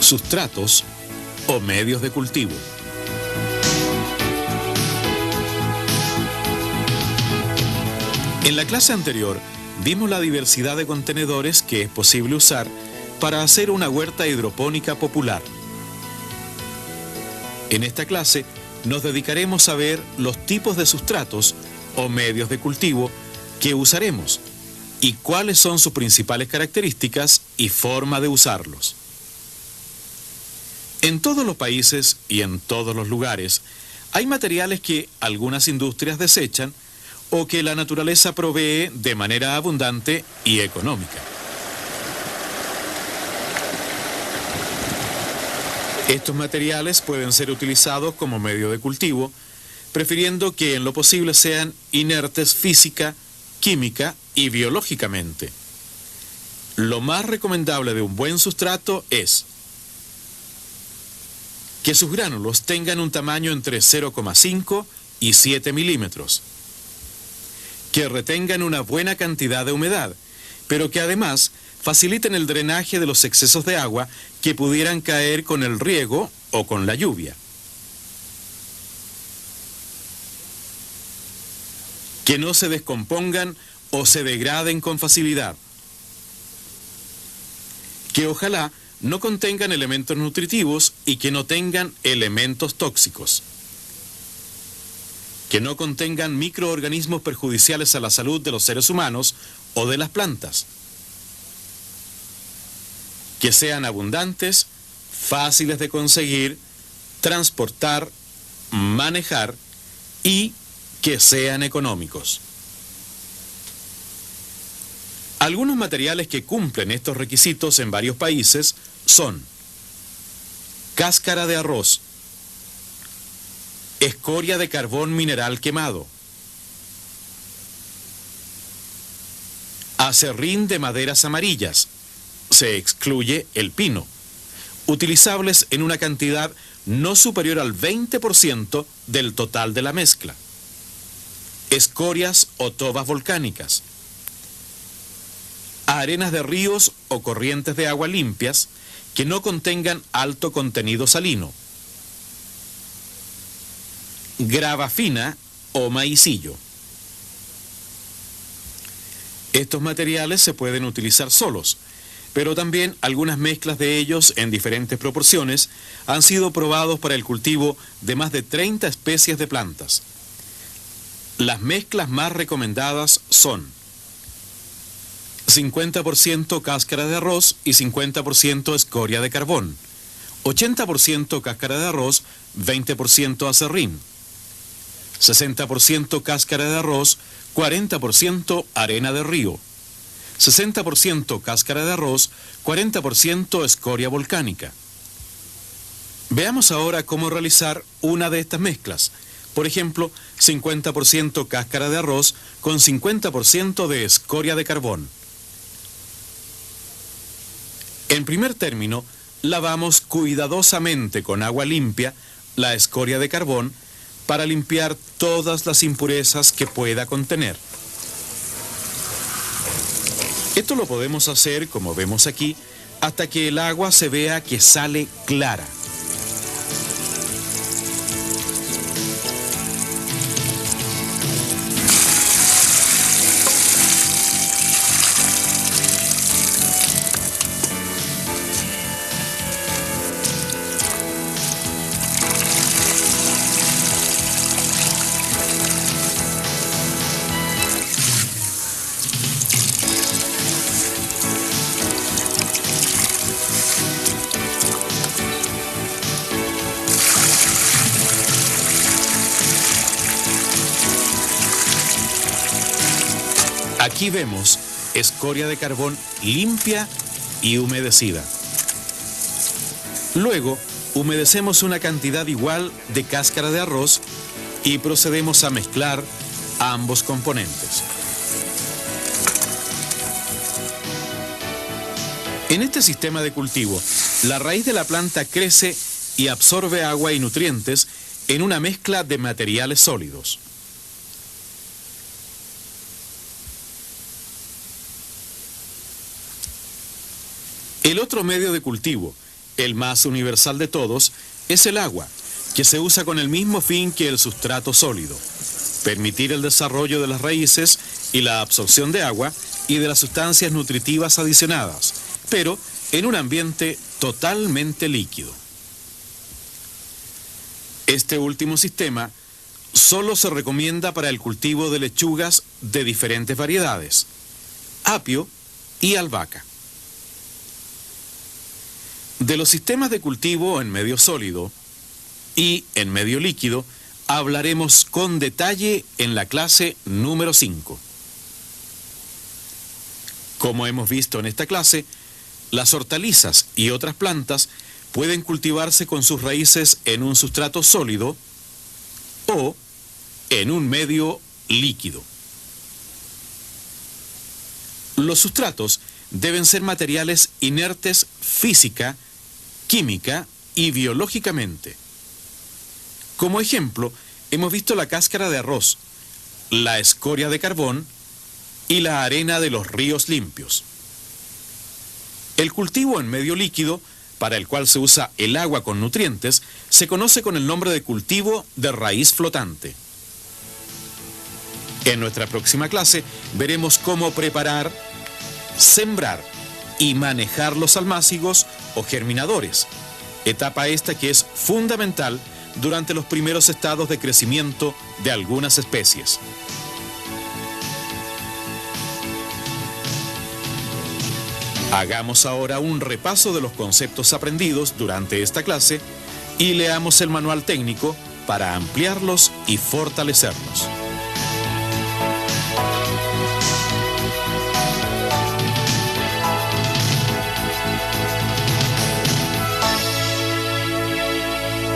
sustratos o medios de cultivo. En la clase anterior vimos la diversidad de contenedores que es posible usar para hacer una huerta hidropónica popular. En esta clase nos dedicaremos a ver los tipos de sustratos o medios de cultivo que usaremos y cuáles son sus principales características y forma de usarlos. En todos los países y en todos los lugares hay materiales que algunas industrias desechan o que la naturaleza provee de manera abundante y económica. Estos materiales pueden ser utilizados como medio de cultivo, prefiriendo que en lo posible sean inertes física, química y biológicamente. Lo más recomendable de un buen sustrato es que sus gránulos tengan un tamaño entre 0,5 y 7 milímetros, que retengan una buena cantidad de humedad, pero que además faciliten el drenaje de los excesos de agua que pudieran caer con el riego o con la lluvia. Que no se descompongan o se degraden con facilidad. Que ojalá no contengan elementos nutritivos y que no tengan elementos tóxicos. Que no contengan microorganismos perjudiciales a la salud de los seres humanos o de las plantas. Que sean abundantes, fáciles de conseguir, transportar, manejar y que sean económicos. Algunos materiales que cumplen estos requisitos en varios países son cáscara de arroz, escoria de carbón mineral quemado, acerrín de maderas amarillas, se excluye el pino, utilizables en una cantidad no superior al 20% del total de la mezcla, escorias o tobas volcánicas, arenas de ríos o corrientes de agua limpias que no contengan alto contenido salino, grava fina o maicillo. Estos materiales se pueden utilizar solos, pero también algunas mezclas de ellos en diferentes proporciones han sido probados para el cultivo de más de 30 especies de plantas. Las mezclas más recomendadas son 50% cáscara de arroz y 50% escoria de carbón, 80% cáscara de arroz, 20% acerrín, 60% cáscara de arroz, 40% arena de río, 60% cáscara de arroz, 40% escoria volcánica. Veamos ahora cómo realizar una de estas mezclas. Por ejemplo, 50% cáscara de arroz con 50% de escoria de carbón. En primer término, lavamos cuidadosamente con agua limpia la escoria de carbón para limpiar todas las impurezas que pueda contener. Esto lo podemos hacer, como vemos aquí, hasta que el agua se vea que sale clara. Aquí vemos escoria de carbón limpia y humedecida. Luego, humedecemos una cantidad igual de cáscara de arroz y procedemos a mezclar ambos componentes. En este sistema de cultivo, la raíz de la planta crece y absorbe agua y nutrientes en una mezcla de materiales sólidos. El otro medio de cultivo, El más universal de todos es el agua, que se usa con el mismo fin que el sustrato sólido: permitir el desarrollo de las raíces y la absorción de agua y de las sustancias nutritivas adicionadas, pero en un ambiente totalmente líquido. Este último sistema solo se recomienda para el cultivo de lechugas de diferentes variedades, apio y albahaca. De los sistemas de cultivo en medio sólido y en medio líquido hablaremos con detalle en la clase número 5. Como hemos visto en esta clase, las hortalizas y otras plantas pueden cultivarse con sus raíces en un sustrato sólido o en un medio líquido. Los sustratos deben ser materiales inertes física, química y biológicamente. Como ejemplo, hemos visto la cáscara de arroz, la escoria de carbón y la arena de los ríos limpios. El cultivo en medio líquido, para el cual se usa el agua con nutrientes, se conoce con el nombre de cultivo de raíz flotante. En nuestra próxima clase veremos cómo preparar, sembrar y manejar los almácigos o germinadores, etapa esta que es fundamental durante los primeros estados de crecimiento de algunas especies. Hagamos ahora un repaso de los conceptos aprendidos durante esta clase y leamos el manual técnico para ampliarlos y fortalecerlos.